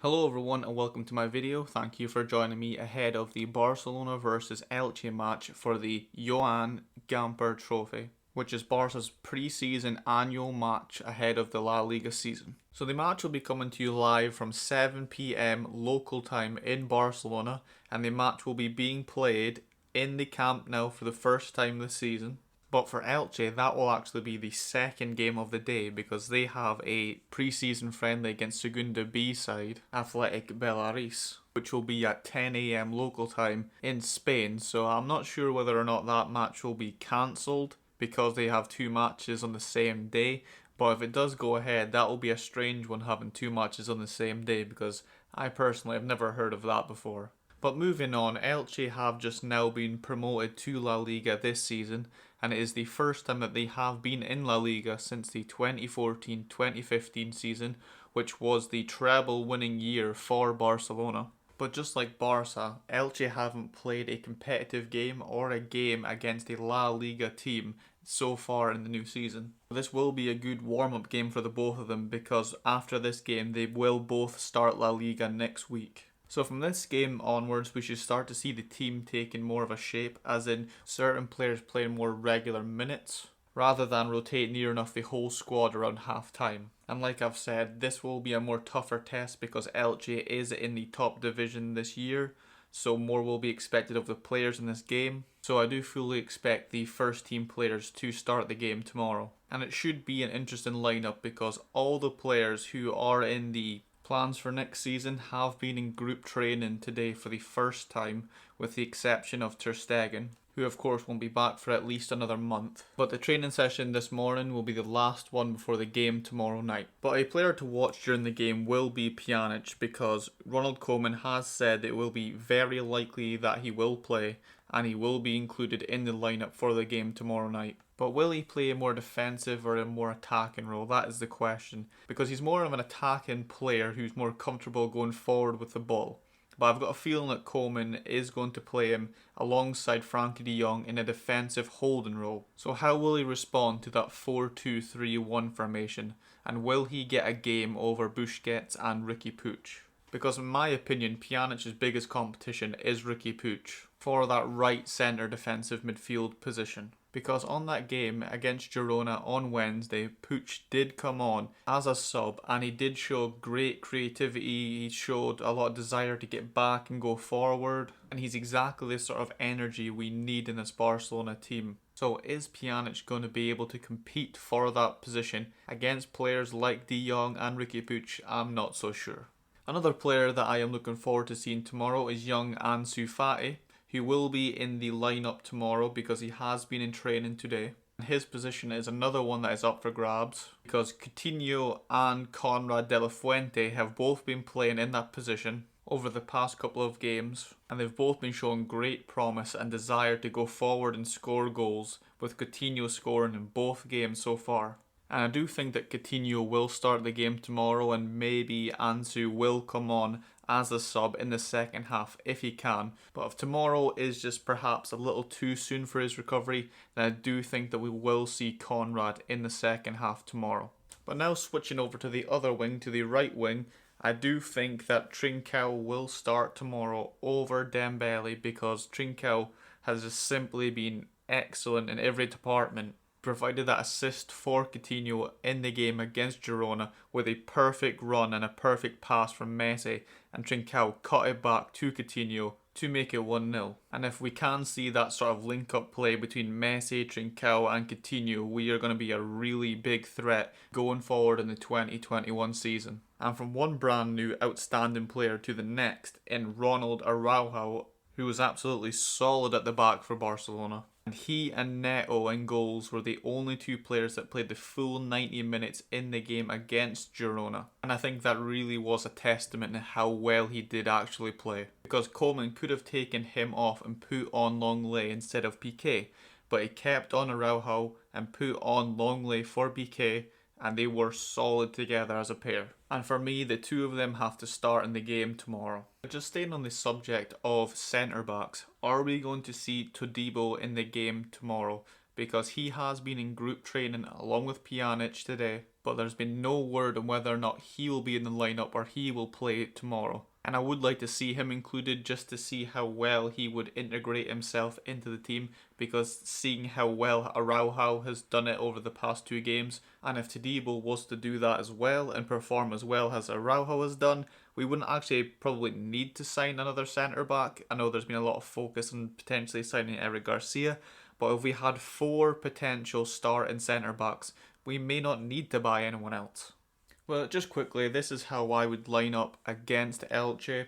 Hello everyone and welcome to my video. Thank you for joining me ahead of the Barcelona versus Elche match for the Joan Gamper Trophy, which is Barca's pre-season annual match ahead of the La Liga season. So the match will be coming to you live from 7 p.m. local time in Barcelona, and the match will be being played in the Camp Nou for the first time this season. But for Elche, that will actually be the second game of the day because they have a pre-season friendly against Segunda B side, Athletic Belarus, which will be at 10 a.m. local time in Spain. So I'm not sure whether or not that match will be cancelled because they have two matches on the same day. But if it does go ahead, that will be a strange one, having two matches on the same day, because I personally have never heard of that before. But moving on, Elche have just now been promoted to La Liga this season, and it is the first time that they have been in La Liga since the 2014-2015 season, which was the treble winning year for Barcelona. But just like Barca, Elche haven't played a competitive game or a game against a La Liga team so far in the new season. This will be a good warm-up game for the both of them, because after this game they will both start La Liga next week. So from this game onwards, we should start to see the team taking more of a shape, as in certain players playing more regular minutes, rather than rotate near enough the whole squad around half time. And like I've said, this will be a more tougher test because Elche is in the top division this year, so more will be expected of the players in this game. So I do fully expect the first team players to start the game tomorrow. And it should be an interesting lineup because all the players who are in the plans for next season have been in group training today for the first time, with the exception of Ter Stegen, who of course won't be back for at least another month. But the training session this morning will be the last one before the game tomorrow night. But a player to watch during the game will be Pjanic, because Ronald Koeman has said it will be very likely that he will play and he will be included in the lineup for the game tomorrow night. But will he play a more defensive or a more attacking role? That is the question, because he's more of an attacking player who's more comfortable going forward with the ball. But I've got a feeling that Koeman is going to play him alongside Frankie de Jong in a defensive holding role. So how will he respond to that 4-2-3-1 formation? And will he get a game over Busquets and Riqui Puig? Because in my opinion, Pjanic's biggest competition is Riqui Puig for that right centre defensive midfield position. Because on that game against Girona on Wednesday, Puig did come on as a sub and he did show great creativity. He showed a lot of desire to get back and go forward, and he's exactly the sort of energy we need in this Barcelona team. So is Pjanic going to be able to compete for that position against players like De Jong and Riqui Puig? I'm not so sure. Another player that I am looking forward to seeing tomorrow is young Ansu Fati, who will be in the lineup tomorrow because he has been in training today. His position is another one that is up for grabs because Coutinho and Conrad de la Fuente have both been playing in that position over the past couple of games, and they've both been showing great promise and desire to go forward and score goals, with Coutinho scoring in both games so far. And I do think that Coutinho will start the game tomorrow, and maybe Ansu will come on as a sub in the second half if he can. But if tomorrow is just perhaps a little too soon for his recovery, then I do think that we will see Conrad in the second half tomorrow. But now switching over to the other wing, to the right wing, I do think that Trincao will start tomorrow over Dembele, because Trincao has just simply been excellent in every department. Provided that assist for Coutinho in the game against Girona with a perfect run and a perfect pass from Messi, and Trincao cut it back to Coutinho to make it 1-0. And if we can see that sort of link-up play between Messi, Trincao and Coutinho, we are going to be a really big threat going forward in the 2021 season. And from one brand new outstanding player to the next in Ronald Araujo, who was absolutely solid at the back for Barcelona. And he and Neto in goals were the only two players that played the full 90 minutes in the game against Girona. And I think that really was a testament to how well he did actually play. Because Koeman could have taken him off and put on Longley instead of Piqué, but he kept on Araujo and put on Longley for Piqué, and they were solid together as a pair. And for me, the two of them have to start in the game tomorrow. Just staying on the subject of centre backs, are we going to see Todibo in the game tomorrow? because he has been in group training along with Pjanic today, but there's been no word on whether or not he will be in the lineup or he will play tomorrow. And I would like to see him included just to see how well he would integrate himself into the team, because seeing how well Araujo has done it over the past 2 games, and if Todibo was to do that as well and perform as well as Araujo has done, we wouldn't actually probably need to sign another centre back. I know there's been a lot of focus on potentially signing Eric Garcia, but if we had 4 potential starting centre backs, we may not need to buy anyone else. Well, just quickly, this is how I would line up against Elche,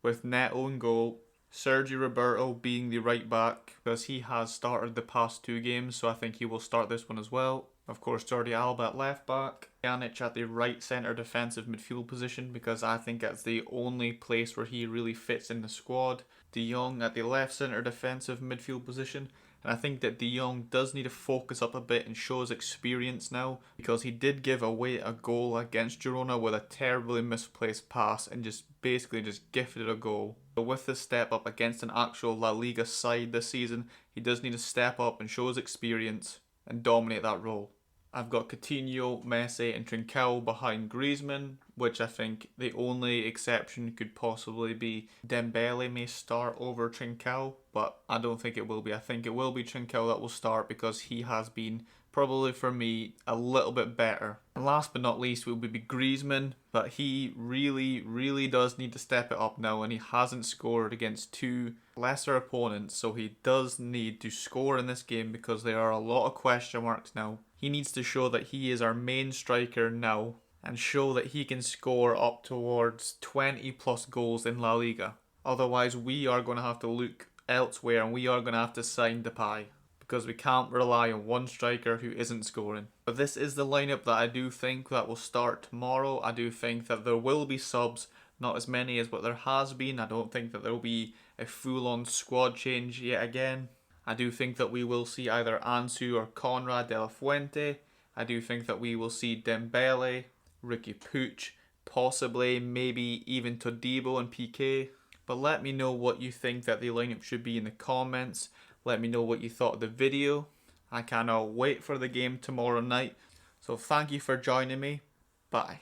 with Neto in goal, Sergio Roberto being the right back because he has started the past 2 games, so I think he will start this one as well. Of course, Jordi Alba at left back, Pjanic at the right centre defensive midfield position because I think that's the only place where he really fits in the squad. De Jong at the left centre defensive midfield position. And I think that De Jong does need to focus up a bit and show his experience now, because he did give away a goal against Girona with a terribly misplaced pass and just basically just gifted a goal. So with the step up against an actual La Liga side this season, he does need to step up and show his experience and dominate that role. I've got Coutinho, Messi and Trincao behind Griezmann, which I think the only exception could possibly be Dembele may start over Trincao, but I don't think it will be. I think it will be Trincao that will start because he has been, probably for me, a little bit better. And last but not least will be Griezmann, but he really does need to step it up now, and he hasn't scored against 2 lesser opponents, so he does need to score in this game because there are a lot of question marks now. He needs to show that he is our main striker now and show that he can score up towards 20 plus goals in La Liga. Otherwise, we are going to have to look elsewhere and we are going to have to sign Depay, because we can't rely on one striker who isn't scoring. But this is the lineup that I do think that will start tomorrow. I do think that there will be subs, not as many as what there has been. I don't think that there will be a full-on squad change yet again. I do think that we will see either Ansu or Conrad de la Fuente. I do think that we will see Dembele, Ricky Puig, possibly maybe even Todibo and Piqué. But let me know what you think that the lineup should be in the comments. Let me know what you thought of the video. I cannot wait for the game tomorrow night. So thank you for joining me. Bye.